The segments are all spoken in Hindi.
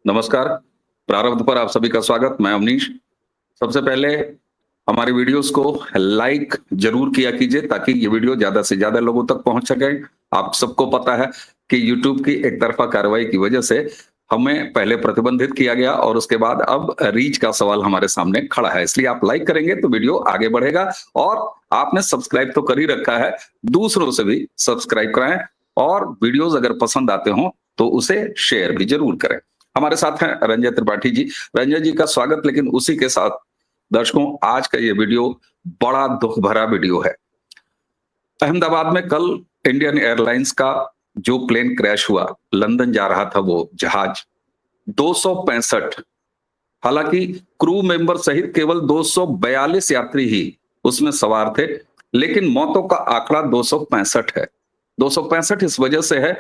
नमस्कार, प्रारब्ध पर आप सभी का स्वागत। मैं अवनीश। सबसे पहले हमारी वीडियोस को लाइक जरूर किया कीजिए ताकि ये वीडियो ज्यादा से ज्यादा लोगों तक पहुंच सके। आप सबको पता है कि यूट्यूब की एक तरफा कार्रवाई की वजह से हमें पहले प्रतिबंधित किया गया और उसके बाद अब रीच का सवाल हमारे सामने खड़ा है। इसलिए आप लाइक करेंगे तो वीडियो आगे बढ़ेगा और आपने सब्सक्राइब तो कर ही रखा है, दूसरों से भी सब्सक्राइब कराएं और वीडियोस अगर पसंद आते हो तो उसे शेयर भी जरूर करें। हमारे साथ हैं रंजय त्रिपाठी जी। रंजय जी का स्वागत। लेकिन उसी के साथ दर्शकों, आज का ये वीडियो बड़ा दुख भरा वीडियो है। अहमदाबाद में कल इंडियन एयरलाइंस का जो प्लेन क्रैश हुआ, लंदन जा रहा था वो जहाज, 265, हालांकि क्रू मेंबर सहित केवल 242 यात्री ही उसमें सवार थे, लेकिन मौतों का आंकड़ा 265 है। 265 इस वजह से है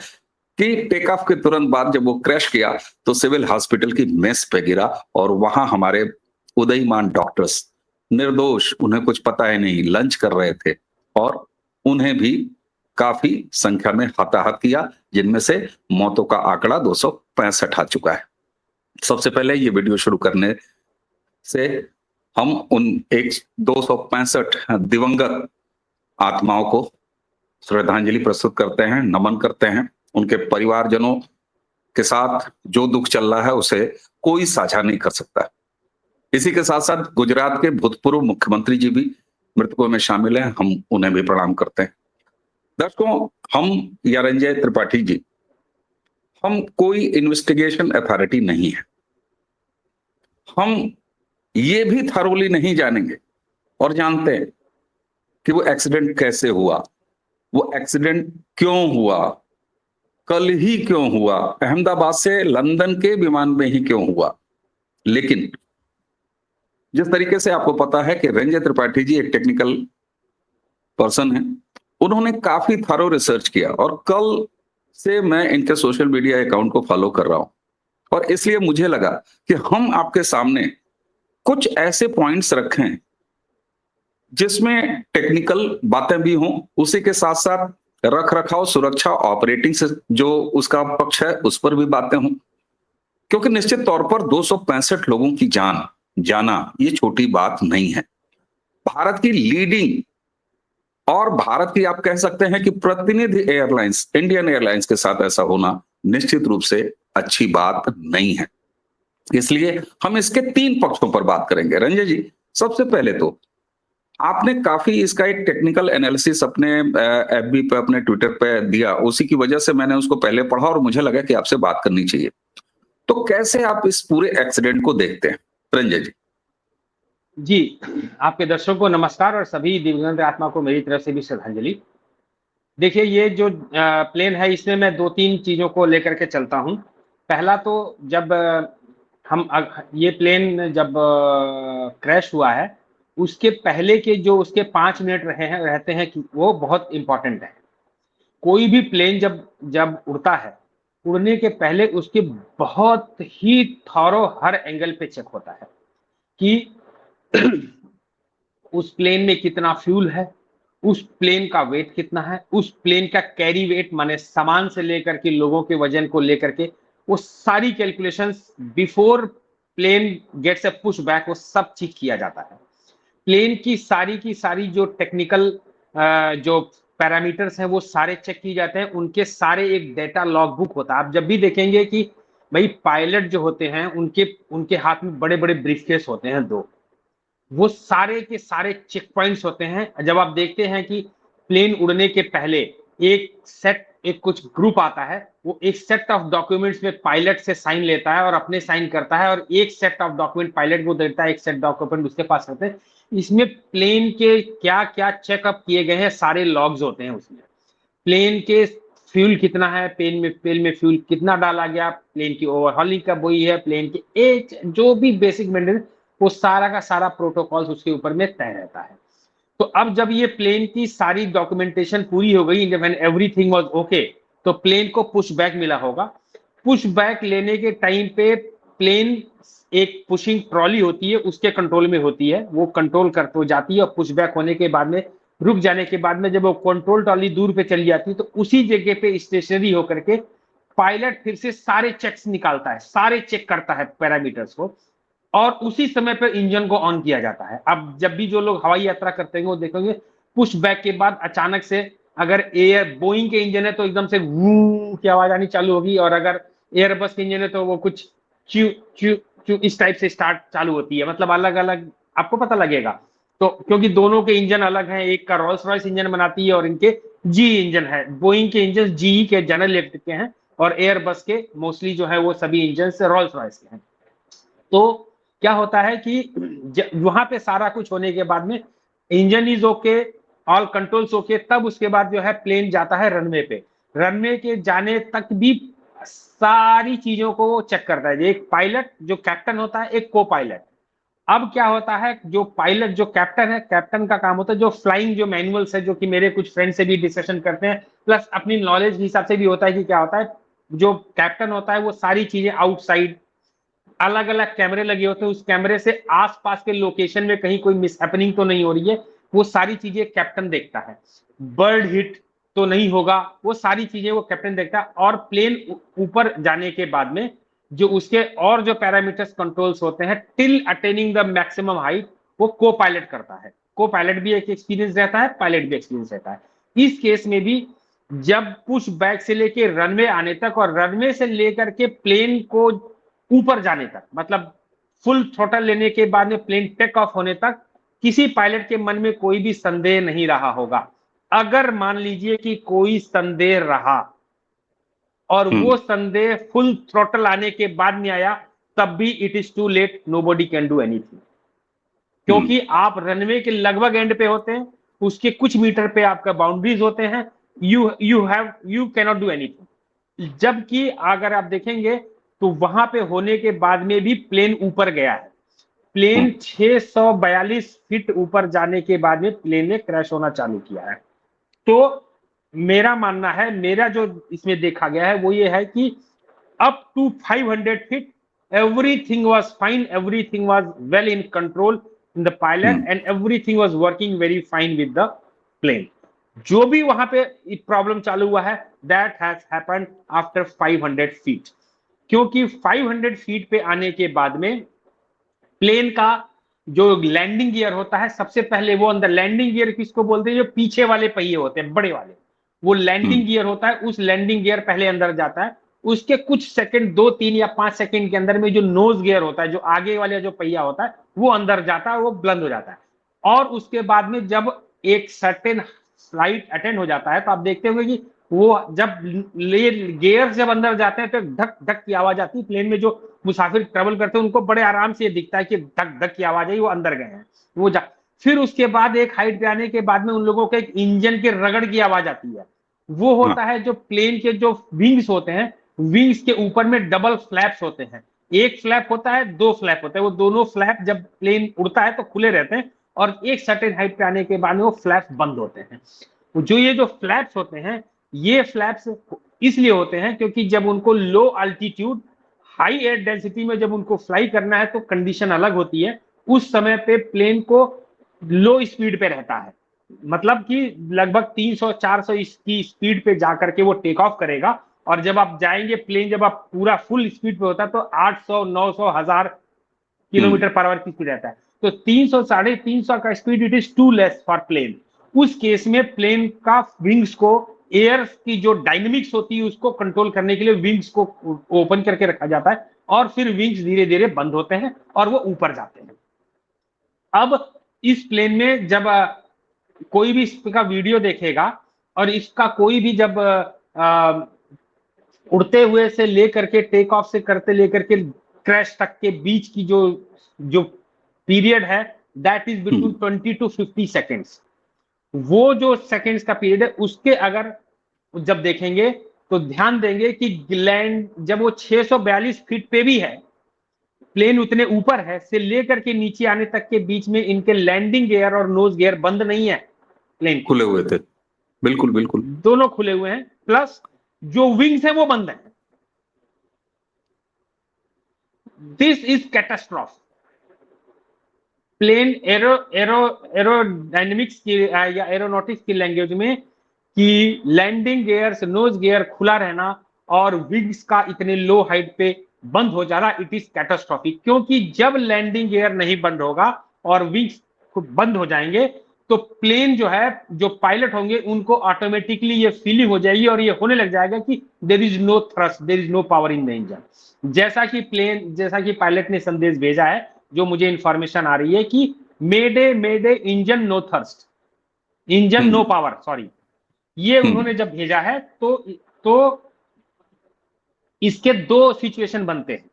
कि टेक ऑफ के तुरंत बाद जब वो क्रैश किया तो सिविल हॉस्पिटल की मेस पे गिरा और वहां हमारे उदयमान डॉक्टर्स, निर्दोष, उन्हें कुछ पता ही नहीं, लंच कर रहे थे और उन्हें भी काफी संख्या में हताहत किया, जिनमें से मौतों का आंकड़ा 265 आ चुका है। सबसे पहले ये वीडियो शुरू करने से हम उन 265 दिवंगत आत्माओं को श्रद्धांजलि प्रस्तुत करते हैं, नमन करते हैं। उनके परिवारजनों के साथ जो दुख चल रहा है उसे कोई साझा नहीं कर सकता। इसी के साथ साथ गुजरात के भूतपूर्व मुख्यमंत्री जी भी मृतकों में शामिल हैं, हम उन्हें भी प्रणाम करते हैं। दर्शकों, हम या रंजय त्रिपाठी जी, हम कोई इन्वेस्टिगेशन अथॉरिटी नहीं है। हम ये भी थरोली नहीं जानेंगे और जानते हैं कि वो एक्सीडेंट कैसे हुआ, वो एक्सीडेंट क्यों हुआ, कल ही क्यों हुआ, अहमदाबाद से लंदन के विमान में ही क्यों हुआ। लेकिन जिस तरीके से आपको पता है कि रंजय त्रिपाठी जी एक टेक्निकल पर्सन है, उन्होंने काफी थरो रिसर्च किया और कल से मैं इनके सोशल मीडिया अकाउंट को फॉलो कर रहा हूं और इसलिए मुझे लगा कि हम आपके सामने कुछ ऐसे पॉइंट्स रखें जिसमें टेक्निकल बातें भी हों, उसी के साथ साथ रख रखाव, सुरक्षा, ऑपरेटिंग से जो उसका पक्ष है उस पर भी बातें हों, क्योंकि निश्चित तौर पर 265 लोगों की जान जाना ये छोटी बात नहीं है। भारत की लीडिंग और भारत की आप कह सकते हैं कि प्रतिनिधि एयरलाइंस, इंडियन एयरलाइंस के साथ ऐसा होना निश्चित रूप से अच्छी बात नहीं है। इसलिए हम इसके 3 पक्षों पर बात करेंगे। रंजय जी, सबसे पहले तो आपने काफी इसका एक टेक्निकल एनालिसिस अपने एफबी पे, अपने ट्विटर पे दिया, उसी की वजह से मैंने उसको पहले पढ़ा और मुझे लगा कि आपसे बात करनी चाहिए। तो कैसे आप इस पूरे एक्सीडेंट को देखते हैं, रंजय जी? जी, आपके दर्शकों को नमस्कार और सभी दिवंगत आत्मा को मेरी तरफ से भी श्रद्धांजलि। देखिए, ये जो प्लेन है, इसमें मैं 2-3 चीजों को लेकर के चलता हूं। पहला तो जब ये प्लेन जब क्रैश हुआ है, उसके पहले के जो उसके 5 मिनट रहते हैं कि वो बहुत इंपॉर्टेंट है। कोई भी प्लेन जब उड़ता है, उड़ने के पहले उसके बहुत ही थॉरो हर एंगल पे चेक होता है कि उस प्लेन में कितना फ्यूल है, उस प्लेन का वेट कितना है, उस प्लेन का कैरी वेट माने सामान से लेकर के लोगों के वजन को लेकर के वो सारी calculations before plane gets a push back वो सब चेक किया जाता है। प्लेन की सारी जो टेक्निकल जो पैरामीटर्स हैं वो सारे चेक किए जाते हैं। उनके सारे एक डेटा लॉग बुक होता है। आप जब भी देखेंगे कि भाई पायलट जो होते हैं उनके हाथ में बड़े बड़े ब्रीफकेस होते हैं 2, वो सारे के सारे चेक पॉइंट्स होते हैं। जब आप देखते हैं कि प्लेन उड़ने के पहले एक कुछ ग्रुप आता है, वो एक सेट ऑफ डॉक्यूमेंट्स में पायलट से साइन लेता है और अपने साइन करता है और एक सेट ऑफ डॉक्यूमेंट पायलट को देता है, एक सेट डॉक्यूमेंट उसके पास रहते हैं। इसमें प्लेन के क्या क्या चेकअप किए गए हैं सारे लॉग्स होते हैं। उसमें प्लेन के फ्यूल कितना है, प्लेन में फ्यूल कितना डाला गया, प्लेन की ओवरहॉलिंग कब हुई है, प्लेन के एज जो भी बेसिक मेंटेनेंस, वो सारा का सारा प्रोटोकॉल्स उसके ऊपर में तय रहता है। तो अब जब ये प्लेन की सारी डॉक्यूमेंटेशन पूरी हो गई, जब एवरीथिंग वाज ओके, तो प्लेन को पुश बैक मिला होगा। पुश बैक लेने के टाइम पे प्लेन एक पुशिंग ट्रॉली होती है, उसके कंट्रोल में होती है, वो कंट्रोल करते जाती है और पुश बैक होने के बाद में, रुक जाने के बाद में, जब वो कंट्रोल ट्रॉली दूर पे चली जाती है तो उसी जगह पे स्टेशनरी होकर के पायलट फिर से सारे चेक्स निकालता है, सारे चेक करता है पैरामीटर्स को, और उसी समय पर इंजन को ऑन किया जाता है। अब जब भी जो लोग हवाई यात्रा करते हैं वो देखेंगे पुश बैक के बाद अचानक से अगर एयर बोइंग के इंजन है तो एकदम से वू की आवाज आनी चालू होगी, और अगर एयरबस के इंजन है तो वो कुछ च्यू च्यू च्यू इस टाइप से स्टार्ट चालू होती है। मतलब अलग अलग आपको पता लगेगा, तो क्योंकि दोनों के इंजन अलग हैं, एक का रोल्स रॉयस इंजन बनाती है और इनके जी इंजन है। बोइंग के इंजन जी के जनरल इलेक्ट्रिक के हैं, और एयरबस के मोस्टली जो है वो सभी इंजन से रोल्स रॉयस के हैं। तो क्या होता है कि वहां पे सारा कुछ होने के बाद में engine is okay, all controls okay, तब उसके बाद जो है प्लेन जाता है रनवे पे। रनवे के जाने तक भी सारी चीजों को वो चेक करता है। एक पायलट जो कैप्टन होता है, एक को पायलट। अब क्या होता है, जो पायलट जो कैप्टन है, कैप्टन का काम होता है जो फ्लाइंग जो मैनुअल्स है, जो कि मेरे कुछ फ्रेंड से भी डिस्कशन करते हैं, प्लस अपनी नॉलेज के हिसाब से भी होता है कि क्या होता है, जो कैप्टन होता है वो सारी चीजें आउटसाइड अलग अलग कैमरे लगे होते हैं, उस कैमरे से आसपास के लोकेशन में कहीं कोई मिसहैपनिंग तो नहीं हो रही है, वो सारी चीजें कैप्टन देखता है। बर्ड हिट तो नहीं होगा, वो सारी चीजें वो कैप्टन देखता है। और प्लेन ऊपर जाने के बाद में जो उसके और जो पैरामीटर्स कंट्रोल्स होते हैं till attaining the maximum height, वो को पायलट करता है। को पायलट भी एक एक्सपीरियंस रहता है, पायलट भी एक्सपीरियंस रहता है। इस केस में भी जब पुश बैक से लेके रनवे आने तक और रनवे से लेकर के प्लेन को ऊपर जाने तक, मतलब फुल थ्रोटल लेने के बाद में प्लेन टेक ऑफ होने तक, किसी पायलट के मन में कोई भी संदेह नहीं रहा होगा। अगर मान लीजिए कि कोई संदेह रहा और वो संदेह फुल थ्रोटल आने के बाद में आया, तब भी it is too late, nobody can do anything. क्योंकि आप रनवे के लगभग एंड पे होते हैं, उसके कुछ मीटर पे आपका बाउंड्रीज होते हैं, यू कैनॉट डू एनीथिंग। जबकि अगर आप देखेंगे तो वहां पे होने के बाद में भी प्लेन ऊपर गया है। प्लेन 642 फीट ऊपर जाने के बाद में प्लेन ने क्रैश होना चालू किया है। तो मेरा मानना है, मेरा जो इसमें देखा गया है वो ये है कि up to 500 feet everything was fine, everything was well in control in the pilot and everything was working very fine with the plane. जो भी वहां पे प्रॉब्लम चालू हुआ है that has happened after 500 feet, क्योंकि 500 फीट पे आने के बाद में प्लेन का जो लैंडिंग गियर होता है, सबसे पहले वो अंदर लैंडिंग गियर किसको बोलते हैं, जो पीछे वाले पहिए होते हैं बड़े वाले, वो लैंडिंग गियर होता है। उस लैंडिंग गियर पहले अंदर जाता है, उसके कुछ सेकंड 2 3 या 5 सेकंड के अंदर में जो नोज गियर होता है, जो आगे वाला जो पहिया होता है, वो अंदर जाता है, वो बुलंद हो जाता है। और उसके बाद में जब एक सर्टेन फ्लाइट अटेंड हो जाता है तो आप देखते होंगे कि वो जब गियर जब अंदर जाते हैं तो धक धक की आवाज आती है। प्लेन में जो मुसाफिर ट्रेवल करते हैं उनको बड़े आराम से ये दिखता है कि धक धक की आवाज आई, वो अंदर गए हैं, वो जा। फिर उसके बाद एक हाइट पे आने के बाद में उन लोगों के एक इंजन के रगड़ की आवाज आती है। वो होता है जो प्लेन के जो विंग्स होते हैं, विंग्स के ऊपर में डबल फ्लैप्स होते हैं। एक फ्लैप होता है, 2 फ्लैप होते हैं। वो दोनों फ्लैप जब प्लेन उड़ता है तो खुले रहते हैं, और एक सर्टेन हाइट पे आने के बाद में वो फ्लैप्स बंद होते हैं। जो ये जो फ्लैप्स होते हैं, ये फ्लैप्स इसलिए होते हैं क्योंकि जब उनको लो अल्टीट्यूड हाई एयर डेंसिटी में जब उनको फ्लाई करना है तो कंडीशन अलग होती है। उस समय पे प्लेन को लो स्पीड पे रहता है, मतलब कि लगभग 300-400 की स्पीड पे जाकर के वो टेक ऑफ करेगा। और जब आप जाएंगे प्लेन, जब आप पूरा फुल स्पीड पे होता है तो 800, 900, 1000 किलोमीटर पर आवर की स्पीड रहता है। तो 300, 350 का speed it is too less for plane. उस केस में प्लेन का विंग्स को, एयर की जो डायनेमिक्स होती है उसको कंट्रोल करने के लिए विंग्स को ओपन करके रखा जाता है, और फिर विंग्स धीरे धीरे बंद होते हैं और वो ऊपर जाते हैं। अब इस प्लेन में जब कोई भी इसका वीडियो देखेगा और इसका कोई भी जब उड़ते हुए से लेकर के टेक ऑफ से करते लेकर के क्रैश तक के बीच की जो जो पीरियड है, that is between 20 to 50 seconds. वो जो सेकेंड्स का पीरियड है उसके अगर जब देखेंगे तो ध्यान देंगे कि लैंड जब वो 642 फीट पे भी है, प्लेन उतने ऊपर है, से लेकर के नीचे आने तक के बीच में इनके लैंडिंग गियर और नोज गियर बंद नहीं है, प्लेन खुले हुए थे, बिल्कुल बिल्कुल दोनों खुले हुए हैं, प्लस जो विंग्स है वो बंद है। This is catastrophe. Plane aerodynamics की या एरोनॉटिक्स की लैंग्वेज में कि लैंडिंग गियर्स, नोज गियर खुला रहना और विंग्स का इतने लो हाइट पे बंद हो जाना, इट इज कैटास्ट्रॉफिक। क्योंकि जब लैंडिंग गियर नहीं बंद होगा और विंग्स बंद हो जाएंगे तो प्लेन जो है, जो पायलट होंगे उनको ऑटोमेटिकली ये फीलिंग हो जाएगी और ये होने लग जाएगा कि there is no thrust, there is no power in the engine. जैसा कि पायलट ने संदेश भेजा है, जो मुझे इंफॉर्मेशन आ रही है कि mayday engine no thrust, engine no power, sorry, ये उन्होंने जब भेजा है तो इसके दो सिचुएशन बनते हैं।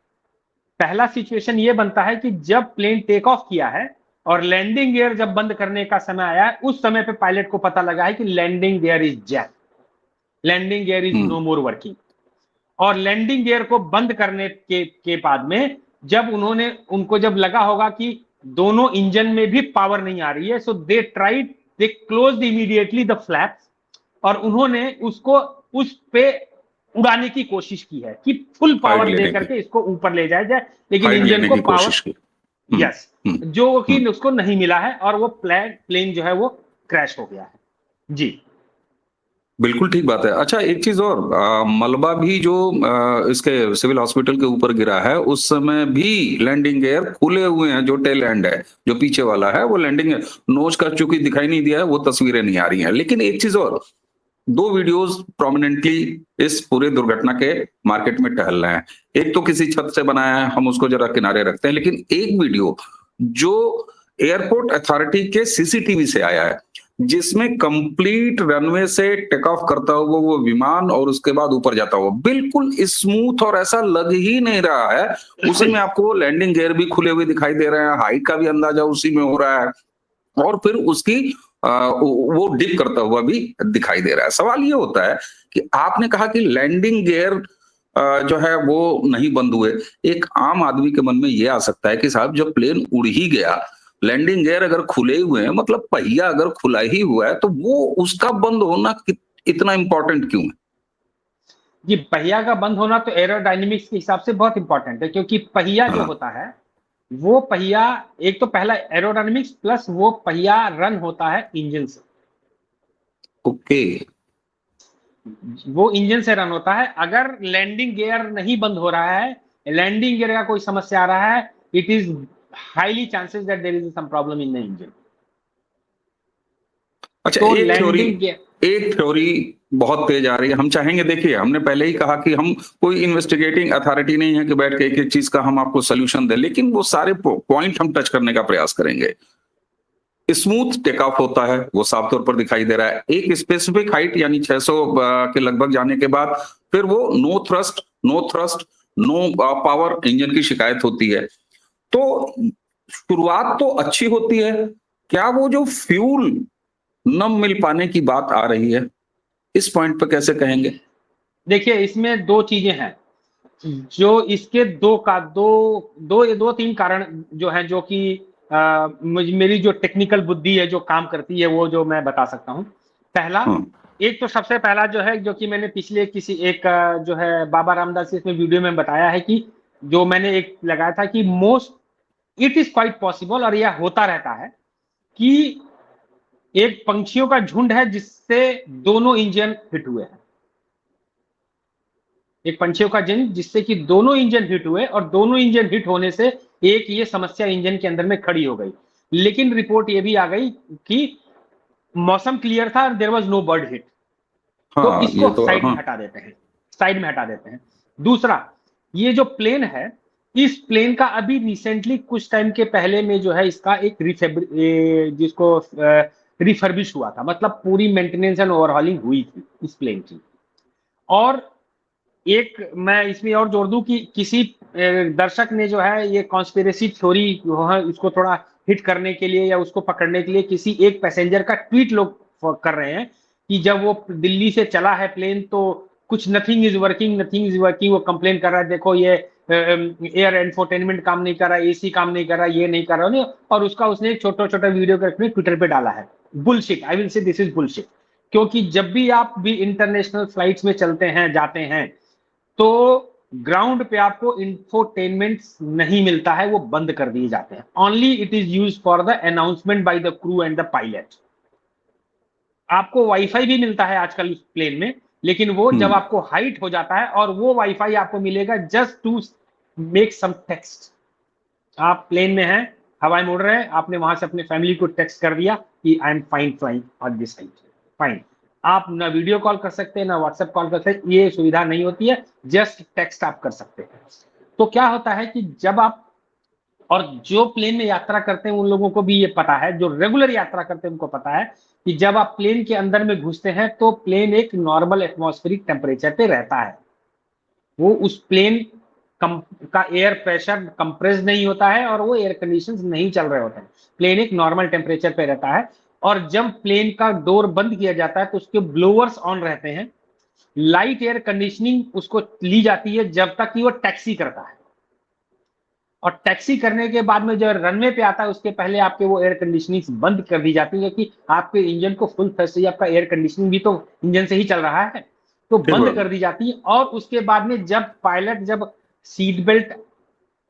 पहला सिचुएशन ये बनता है कि जब प्लेन टेक ऑफ किया है और लैंडिंग गियर जब बंद करने का समय आया है, उस समय पे पायलट को पता लगा है कि landing gear is jack, landing gear is no more working. और लैंडिंग गियर को बंद करने के बाद में जब उनको जब लगा होगा कि दोनों इंजन में भी पावर नहीं आ रही है, सो दे क्लोज्ड इमीडिएटली द फ्लैप्स और उन्होंने उसको उस पे उड़ाने की कोशिश की है कि फुल पावर लेकर के इसको ऊपर ले जाया जाए, लेकिन इंजन को पावर, यस, जो कि उसको नहीं मिला है और वो प्लेन जो है वो क्रैश हो गया है। जी बिल्कुल ठीक बात है। अच्छा, एक चीज और, मलबा भी जो इसके सिविल हॉस्पिटल के ऊपर गिरा है, उस समय भी लैंडिंग गियर खुले हुए हैं। जो टेल एंड है, जो पीछे वाला है, वो लैंडिंग है। नोज का चूंकि दिखाई नहीं दिया है, वो तस्वीरें नहीं आ रही हैं। लेकिन एक चीज और, दो वीडियोस प्रोमिनेंटली इस पूरे दुर्घटना के मार्केट में टहल रहे हैं। एक तो किसी छत से बनाया है, हम उसको जरा किनारे रखते हैं, लेकिन एक वीडियो जो एयरपोर्ट अथॉरिटी के सीसीटीवी से आया है, जिसमें कंप्लीट रनवे से टेक ऑफ करता हुआ वो विमान और उसके बाद ऊपर जाता हुआ बिल्कुल स्मूथ, और ऐसा लग ही नहीं रहा है। उसी में आपको लैंडिंग गियर भी खुले हुए दिखाई दे रहे हैं, हाइट का भी अंदाजा उसी में हो रहा है, और फिर उसकी वो डिप करता हुआ भी दिखाई दे रहा है। सवाल ये होता है कि आपने कहा कि लैंडिंग गियर जो है वो नहीं बंद हुए। एक आम आदमी के मन में ये आ सकता है कि साहब, जब प्लेन उड़ ही गया, लैंडिंग गियर अगर खुले हुए हैं, मतलब पहिया अगर खुला ही हुआ है, तो वो उसका बंद होना इतना इंपॉर्टेंट क्यों है? जी, पहिया का बंद होना तो एरोडायनेमिक्स के हिसाब से बहुत इंपॉर्टेंट है, क्योंकि पहिया जो होता है वो पहिया, एक तो पहला एरोडायनेमिक्स प्लस वो पहिया रन होता है इंजन से। ओके, वो इंजन से रन होता है। अगर लैंडिंग गियर नहीं बंद हो रहा है, लैंडिंग गियर का कोई समस्या आ रहा है, it is highly chances that there is some problem in the engine. अच्छा, तो एक थ्योरी बहुत तेज आ रही है। हम चाहेंगे, देखिए, हमने पहले ही कहा कि हम कोई इन्वेस्टिगेटिंग अथॉरिटी नहीं है कि बैठ के एक एक चीज का हम आपको सोल्यूशन दें, लेकिन वो सारे पॉइंट हम टच करने का प्रयास करेंगे। स्मूथ टेक ऑफ होता है, वो साफ तौर पर दिखाई दे रहा है। एक स्पेसिफिक हाइट यानी 600 के लगभग जाने के बाद फिर वो no thrust no power engine की शिकायत होती है। तो शुरुआत तो अच्छी होती है। क्या वो जो फ्यूल न मिल पाने की बात आ रही है, इस पॉइंट पे कैसे कहेंगे? देखिए, इसमें दो चीजें हैं जो इसके दो तीन कारण जो है, जो कि मेरी जो टेक्निकल बुद्धि है जो काम करती है, वो जो मैं बता सकता हूं। पहला, एक तो सबसे पहला जो है, जो कि मैंने पिछले किसी एक जो है बाबा रामदास इसमें वीडियो में बताया है, कि जो मैंने एक लगाया था कि इट इज क्वाइट पॉसिबल, और यह होता रहता है, कि एक पंछियों का झुंड है जिससे दोनों इंजन हिट हुए हैं। एक पंछियों का झुंड जिससे कि दोनों इंजन हिट हुए, और दोनों इंजन हिट होने से एक ये समस्या इंजन के अंदर में खड़ी हो गई। लेकिन रिपोर्ट ये भी आ गई कि मौसम क्लियर था, there was no bird hit. तो इसको साइड में हटा देते हैं, साइड में हटा देते हैं। दूसरा, ये जो प्लेन है, इस प्लेन का अभी रिसेंटली कुछ टाइम के पहले में जो है, इसका एक जिसको रिफर्बिश हुआ था, मतलब पूरी मेंटेनेंस एंड ओवरहॉलिंग हुई थी इस प्लेन की। और एक मैं इसमें और जोड़ दूं कि किसी दर्शक ने जो है ये कॉन्स्पिरेसी थ्योरी इसको थोड़ा हिट करने के लिए या उसको पकड़ने के लिए किसी एक पैसेंजर का ट्वीट लोग कर रहे हैं कि जब वो दिल्ली से चला है प्लेन तो कुछ नथिंग इज वर्किंग, वो कंप्लेन कर रहा है, देखो ये एयर एंटरटेनमेंट काम नहीं कर रहा, एसी काम नहीं कर रहा, ये नहीं कर रहा, और उसका उसने एक छोटा छोटा वीडियो करके ट्विटर पे डाला है। Bullshit, I will say this is bullshit. क्योंकि जब भी आप भी इंटरनेशनल फ्लाइट्स में चलते हैं, जाते हैं, तो ग्राउंड पे आपको इंफोटेनमेंट नहीं मिलता है, वो बंद कर दिए जाते हैं। Only it is use for the announcement by the crew and the pilot. आपको वाईफाई भी मिलता है आजकल उस प्लेन में, लेकिन वो जब आपको हाइट हो जाता है और वो वाईफाई आपको मिलेगा just to make some text. आप प्लेन में हैं, हवाई में उड़ रहे हैं, आपने वहां से अपने फैमिली को टेक्स्ट कर दिया कि I am fine flying on this height, fine. आप ना वीडियो कॉल कर सकते हैं ना व्हाट्सएप कॉल कर सकते हैं, ये सुविधा नहीं होती है, जस्ट टेक्स्ट आप कर सकते हैं। तो क्या होता है कि जब आप, और जो प्लेन में यात्रा करते हैं उन लोगों को भी ये पता है, जो रेगुलर यात्रा करते हैं उनको पता है कि जब आप प्लेन के अंदर में घुसते हैं तो प्लेन एक नॉर्मल एटमॉस्फेरिक टेम्परेचर पे रहता है। वो उस प्लेन का एयर प्रेशर कंप्रेस नहीं होता है और वो एयर कंडीशंस नहीं चल रहे होते हैं, प्लेन एक नॉर्मल टेम्परेचर पे रहता है। और जब प्लेन का डोर बंद किया जाता है तो उसके ब्लोअर्स ऑन रहते हैं, लाइट एयर कंडीशनिंग उसको ली जाती है जब तक कि वो टैक्सी करता है। और टैक्सी करने के बाद में जो रनवे पे आता है उसके पहले आपके वो एयर कंडीशनिंग बंद कर दी जाती है कि आपके इंजन को फुल थ्रस्ट से, आपका एयर कंडीशनिंग भी तो इंजन से ही चल रहा है, तो बंद कर दी जाती है। और उसके बाद में जब पायलट जब सीट बेल्ट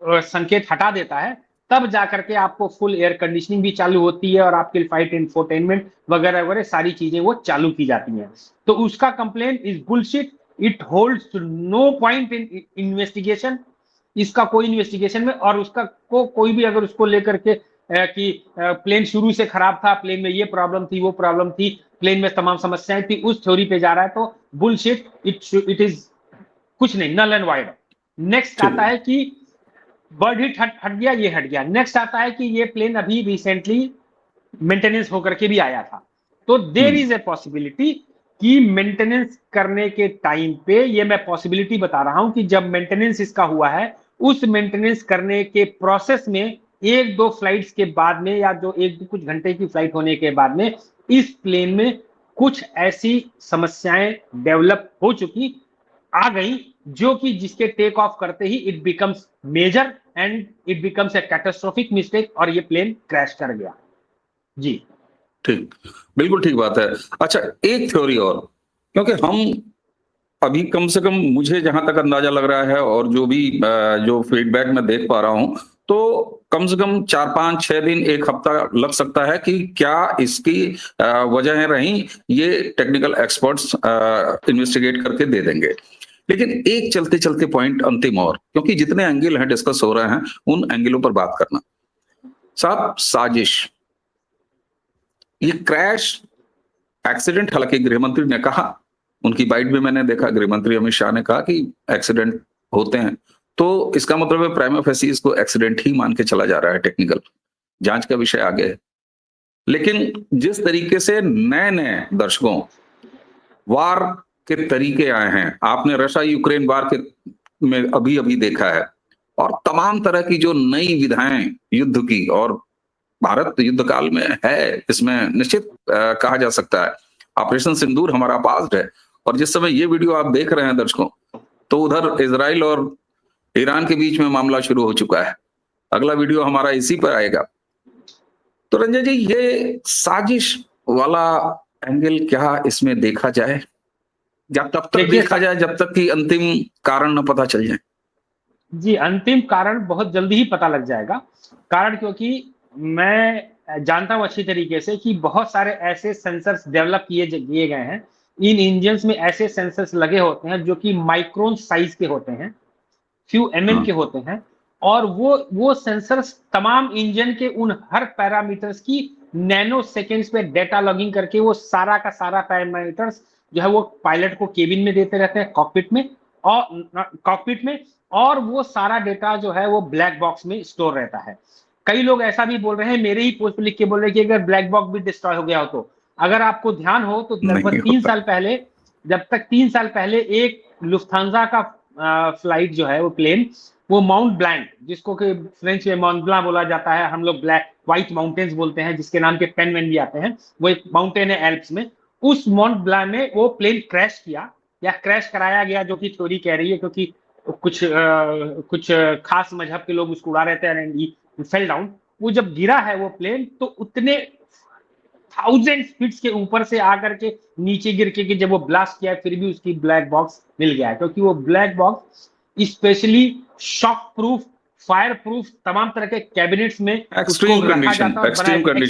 संकेत हटा देता है तब जाकर के आपको फुल एयर कंडीशनिंग भी चालू होती है और आपके फ्लाइट इंफोटेनमेंट वगैरह वगैरह सारी चीजें वो चालू की जाती हैं। तो उसका complain is bullshit, it holds no point in investigation, इसका कोई इन्वेस्टिगेशन में, और उसका को कोई भी अगर उसको लेकर के कि प्लेन शुरू से खराब था, प्लेन में ये प्रॉब्लम थी वो प्रॉब्लम थी, प्लेन में तमाम समस्याएं थी, उस थ्योरी पे जा रहा है तो बुलशिट, इट इज कुछ नहीं, नल एंड वाइड। नेक्स्ट आता है कि बर्ड हिट हट गया, ये हट गया। नेक्स्ट आता है कि ये प्लेन अभी रिसेंटली मेंटेनेंस होकर के भी आया था, तो देर इज ए पॉसिबिलिटी कि मेंटेनेंस करने के टाइम पे, ये मैं पॉसिबिलिटी बता रहा हूं कि जब मेंटेनेंस इसका हुआ है उस मेंटेनेंस करने के प्रोसेस में एक दो फ्लाइट्स के बाद में या जो एक कुछ घंटे की फ्लाइट होने के बाद में इस प्लेन में कुछ ऐसी समस्याएं डेवलप हो चुकी आ गई जो कि जिसके टेक ऑफ करते ही it becomes major and it becomes a catastrophic mistake और ये प्लेन क्रैश कर गया। जी ठीक, बिल्कुल ठीक बात है। अच्छा, एक थ्योरी और, क्योंकि हम अभी कम से कम मुझे जहां तक अंदाजा लग रहा है और जो भी जो फीडबैक मैं देख पा रहा हूं, तो कम से कम 4-5-6 दिन, 1 हफ्ता लग सकता है कि क्या इसकी वजह रही, ये टेक्निकल एक्सपर्ट्स इन्वेस्टिगेट करके दे देंगे। लेकिन एक चलते चलते पॉइंट अंतिम और, क्योंकि जितने एंगल हैं डिस्कस हो रहे हैं उन एंगलों पर बात करना। साहब, साजिश, ये क्रैश एक्सीडेंट, हालांकि गृहमंत्री ने कहा, उनकी बाइट भी मैंने देखा, गृहमंत्री अमित शाह ने कहा कि एक्सीडेंट होते हैं, तो इसका मतलब है प्राइमा फेसी इसको एक्सीडेंट ही मान के चला जा रहा है, टेक्निकल जांच का विषय आगे है। लेकिन जिस तरीके से नए नए दर्शकों वार के तरीके आए हैं, आपने रशिया यूक्रेन वार के में अभी अभी देखा है, और तमाम तरह की जो नई विधाएं युद्ध की, और भारत युद्ध काल में है, इसमें निश्चित कहा जा सकता है ऑपरेशन सिंदूर हमारा पास्ट है। और जिस समय ये वीडियो आप देख रहे हैं दर्शकों, तो उधर इजराइल और ईरान के बीच में मामला शुरू हो चुका है। अगला वीडियो हमारा इसी पर आएगा। तो रंजन जी, ये साजिश वाला एंगल क्या इसमें देखा जाए, जब तब तक देखा जाए जब तक कि अंतिम कारण न पता चल जाए? जी, अंतिम कारण बहुत जल्दी ही पता लग जाएगा। कारण क्योंकि मैं जानता हूं अच्छी तरीके से कि बहुत सारे ऐसे सेंसर्स डेवलप किए गए हैं, इन इंजन्स में ऐसे सेंसर्स लगे होते हैं जो कि माइक्रोन साइज के होते हैं, फ्यू के होते हैं, और वो सेंसर्स तमाम इंजन के उन हर पैरामीटर्स की नैनो सेकेंड्स पे डेटा लॉगिंग करके वो सारा का सारा पैरामीटर्स जो है वो पायलट को केबिन में देते रहते हैं, कॉकपिट में, और वो सारा डेटा जो है वो ब्लैक बॉक्स में स्टोर रहता है। कई लोग ऐसा भी बोल रहे हैं, मेरे ही पोस्ट पे लिख के बोल रहे हैं कि अगर ब्लैक बॉक्स भी डिस्ट्रॉय हो गया हो तो, अगर आपको ध्यान हो तो लगभग 3 साल पहले, जब तक 3 साल पहले एक लुफ्थांसा का फ्लाइट जो है वो प्लेन, वो माउंट ब्लैंक, जिसको कि फ्रेंच में माउंट ब्लां बोला जाता है, हम लोग ब्लैक व्हाइट माउंटेन्स बोलते हैं, जिसके नाम के पेन वेन भी आते हैं, वो एक माउंटेन है एल्प्स में, उस माउंट ब्लां में वो प्लेन क्रैश किया या क्रैश कराया गया, जो कि थ्योरी कह रही है, क्योंकि कुछ खास मजहब के लोग उसको उड़ा रहे थे एंड ही फेल डाउन। वो जब गिरा है वो प्लेन, तो उतने 1000 फीट के ऊपर से आकर के नीचे गिर के जब वो ब्लास्ट किया, फिर भी उसकी ब्लैक बॉक्स मिल गया है, क्योंकि वो black box specially shock proof, fire proof, तमाम तरह के कैबिनेट्स में एक्सट्रीम कंडीशन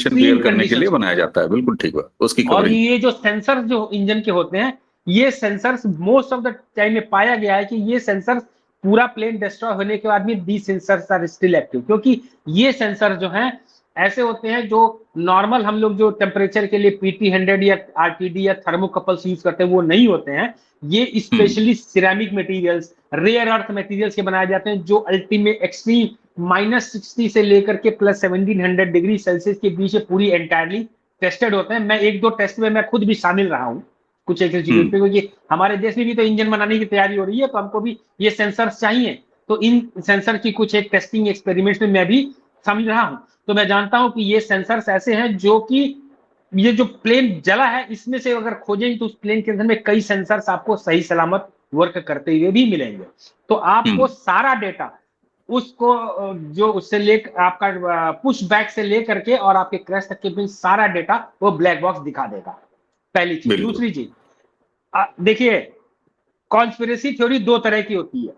क्लियर करने के लिए बनाया जाता है। बिल्कुल ठीक बात, उसकी और ये जो सेंसर जो इंजन के होते हैं, ये sensors most of the time में पाया गया है कि ये सेंसर्स पूरा प्लेन डिस्ट्रॉय होने के बाद भी दी सेंसर्स आर स्टिल एक्टिव, क्योंकि ये सेंसर जो हैं ऐसे होते हैं जो नॉर्मल हम लोग जो टेम्परेचर के लिए PT100 या RTD या थर्मोकपल्स यूज करते हैं वो नहीं होते हैं। ये specially ceramic materials, rare earth materials के बनाए जाते हैं जो अल्टीमेट एक्सट्रीम -60 से लेकर के +1700 डिग्री सेल्सियस के बीच पूरी एंटायरली टेस्टेड होते हैं। मैं एक दो टेस्ट में मैं खुद भी शामिल रहा हूँ कुछ एक इंस्टीट्यूट पे, क्योंकि हमारे देश में भी तो इंजन बनाने की तैयारी हो रही है, तो हमको भी ये सेंसर्स चाहिए। तो इन सेंसर की कुछ एक टेस्टिंग एक्सपेरिमेंट्स में मैं भी शामिल रहा हूँ, तो मैं जानता हूँ कि ये सेंसर्स ऐसे हैं जो कि ये जो प्लेन जला है इसमें से अगर खोजेंगे तो उस प्लेन के अंदर में कई सेंसर्स आपको सही सलामत वर्क करते हुए भी मिलेंगे। तो आपको सारा डेटा उसको जो उससे ले आपका पुश बैक से लेकर के और आपके क्रैश तक के बीच सारा डेटा वो ब्लैक बॉक्स दिखा देगा, पहली चीज। दूसरी चीज, देखिए कॉन्स्पिरेसी थ्योरी दो तरह की होती है।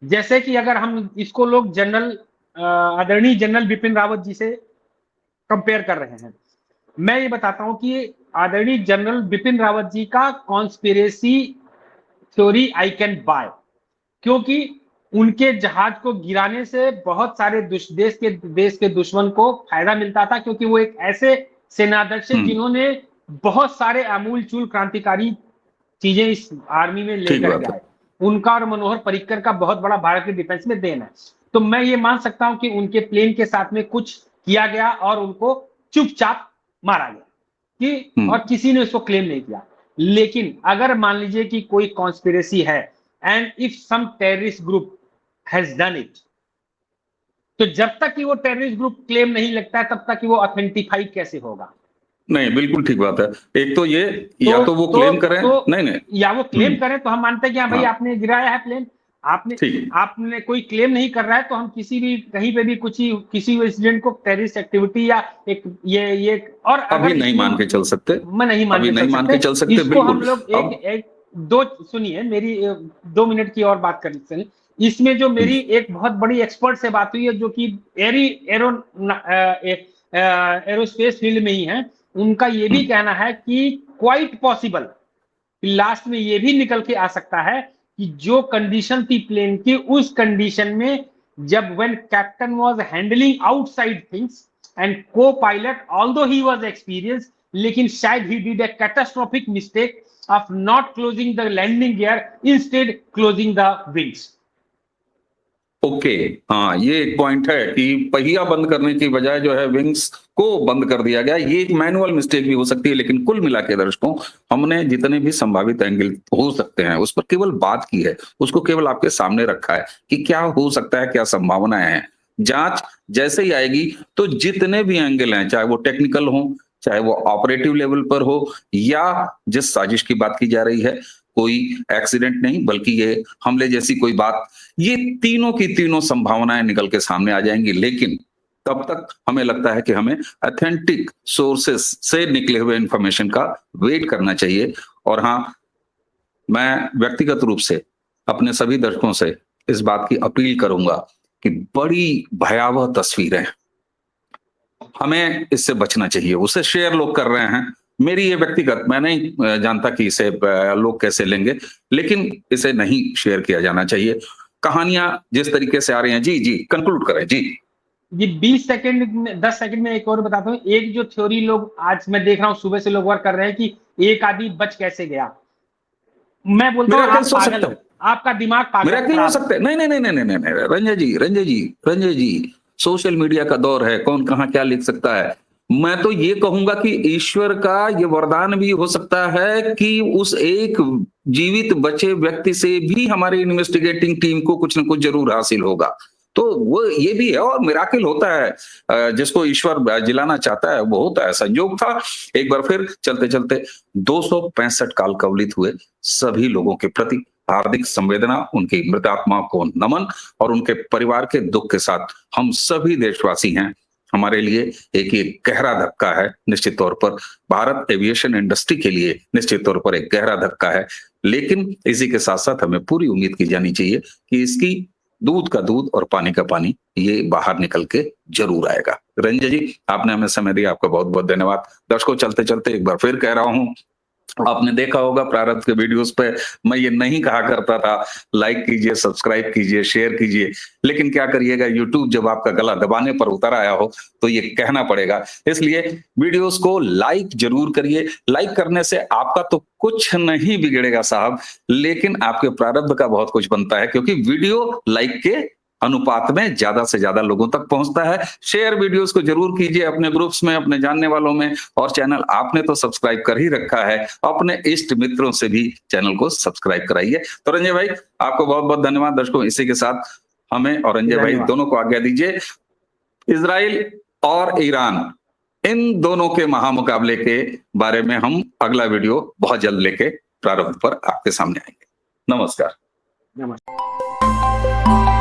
जैसे कि अगर हम इसको लोग जनरल आदरणीय जनरल बिपिन रावत जी से कंपेयर कर रहे हैं, मैं ये बताता हूं कि आदरणीय जनरल बिपिन रावत जी का conspiracy theory I can buy, क्योंकि उनके जहाज को गिराने से बहुत सारे देश के दुश्मन को फायदा मिलता था, क्योंकि वो एक ऐसे सेनाध्यक्ष जिन्होंने बहुत सारे आमूल-चूल क्रांतिकारी चीजें इस आर्मी में लेकर के आए। उनका और मनोहर पर्रिकर का बहुत बड़ा भारत के डिफेंस में देन है। तो मैं ये मान सकता हूं कि उनके प्लेन के साथ में कुछ किया गया और उनको चुपचाप मारा गया कि और किसी ने उसको क्लेम नहीं किया। लेकिन अगर मान लीजिए कि कोई कॉन्स्पिरेसी है and if some terrorist group has done it, तो जब तक कि वो टेररिस्ट ग्रुप क्लेम नहीं लगता है तब तक कि वो ऑथेंटिफाइड कैसे होगा? नहीं, बिल्कुल ठीक बात है। एक तो ये या तो वो क्लेम करें, नहीं या वो क्लेम करें तो हम मानते हैं कि हाँ भाई आपने गिराया है प्लेन, आपने कोई क्लेम नहीं कर रहा है तो हम किसी भी कहीं पे भी किसी इंसिडेंट को टेररिस्ट एक्टिविटी या एक ये और अभी नहीं मान के चल सकते, मैं नहीं मान के चल सकते। इसको हम लोग एक दो सुनिए मेरी 2 मिनट की और बात करते हैं। इसमें जो मेरी एक बहुत बड़ी एक्सपर्ट से बात हुई है जो कि एरोस्पेस फील्ड में ही है, उनका ये भी कहना है कि क्वाइट पॉसिबल लास्ट में ये भी निकल के आ सकता है कि जो कंडीशन थी प्लेन की, उस कंडीशन में जब when captain was handling outside things and co pilot although he was experience, लेकिन शायद he did a catastrophic mistake of not closing the landing gear, instead closing the wings. Okay, हाँ ये एक पॉइंट है कि पहिया बंद करने की बजाय जो है विंग्स को बंद कर दिया गया। ये एक मैनुअल मिस्टेक भी हो सकती है, लेकिन कुल मिला के दर्शकों हमने जितने भी संभावित एंगल हो सकते हैं उस पर केवल बात की है, उसको केवल आपके सामने रखा है कि क्या हो सकता है, क्या संभावनाएं हैं। जांच जैसे ही आएगी तो जितने भी एंगल हैं, चाहे वो टेक्निकल हो, चाहे वो ऑपरेटिव लेवल पर हो, या जिस साजिश की बात की जा रही है, कोई एक्सीडेंट नहीं बल्कि ये हमले जैसी कोई बात, ये तीनों की तीनों संभावनाएं निकल के सामने आ जाएंगी। लेकिन तब तक हमें लगता है कि हमें ऑथेंटिक सोर्सेस से निकले हुए इंफॉर्मेशन का वेट करना चाहिए। और हाँ, मैं व्यक्तिगत रूप से अपने सभी दर्शकों से इस बात की अपील करूंगा कि बड़ी भयावह तस्वीरें, हमें इससे बचना चाहिए। उसे शेयर लोग कर रहे हैं, मेरी ये व्यक्तिगत, मैं नहीं जानता कि इसे लोग कैसे लेंगे, लेकिन इसे नहीं शेयर किया जाना चाहिए। कहानियां जिस तरीके से आ रही हैं, जी कंक्लूड करें जी। 10 सेकंड में एक और बताता हूँ। एक जो थ्योरी लोग आज मैं देख रहा हूँ सुबह से लोग वर्क कर रहे हैं कि एक आदमी बच कैसे गया, मैं बोलता हूँ आप पागल हो, आपका दिमाग पागल मेरा क्यों हो सकता है? नहीं रंजय जी, सोशल मीडिया का दौर है, कौन कहां क्या लिख सकता है। मैं तो ये कहूंगा कि ईश्वर का ये वरदान भी हो सकता है कि उस एक जीवित बचे व्यक्ति से भी हमारी इन्वेस्टिगेटिंग टीम को कुछ न कुछ जरूर हासिल होगा। तो वो ये भी है, और मिराकिल होता है, जिसको ईश्वर जिलाना चाहता है वो होता है। संयोग था, एक बार फिर चलते चलते 265 काल कवलित हुए सभी लोगों के प्रति हार्दिक संवेदना, उनकी मृत आत्मा को नमन, और उनके परिवार के दुख के साथ हम सभी देशवासी हैं। हमारे लिए एक ये गहरा धक्का है, निश्चित तौर पर भारत एविएशन इंडस्ट्री के लिए निश्चित तौर पर एक गहरा धक्का है। लेकिन इसी के साथ साथ हमें पूरी उम्मीद की जानी चाहिए कि इसकी दूध का दूध और पानी का पानी ये बाहर निकल के जरूर आएगा। रंजय जी, आपने हमें समय दिया, आपका बहुत बहुत धन्यवाद। दर्शकों, चलते चलते एक बार फिर कह रहा हूं, आपने देखा होगा प्रारब्ध के वीडियोस पे मैं ये नहीं कहा करता था लाइक कीजिए, सब्सक्राइब कीजिए, शेयर कीजिए, लेकिन क्या करिएगा, यूट्यूब जब आपका गला दबाने पर उतर आया हो तो ये कहना पड़ेगा। इसलिए वीडियोस को लाइक जरूर करिए। लाइक करने से आपका तो कुछ नहीं बिगड़ेगा साहब, लेकिन आपके प्रारब्ध का बहुत कुछ बनता है, क्योंकि वीडियो लाइक के अनुपात में ज्यादा से ज्यादा लोगों तक पहुंचता है। शेयर वीडियोस को जरूर कीजिए अपने ग्रुप्स में, अपने जानने वालों में, और चैनल आपने तो सब्सक्राइब कर ही रखा है, अपने इष्ट मित्रों से भी चैनल को सब्सक्राइब कराइए। तो रंजय भाई, आपको बहुत बहुत धन्यवाद। दर्शकों, इसी के साथ हमें और रंजय भाई दोनों को आज्ञा दीजिए। इजराइल और ईरान, इन दोनों के महामुकाबले के बारे में हम अगला वीडियो बहुत जल्द लेके प्रारंभ पर आपके सामने आएंगे। नमस्कार। नमस्कार।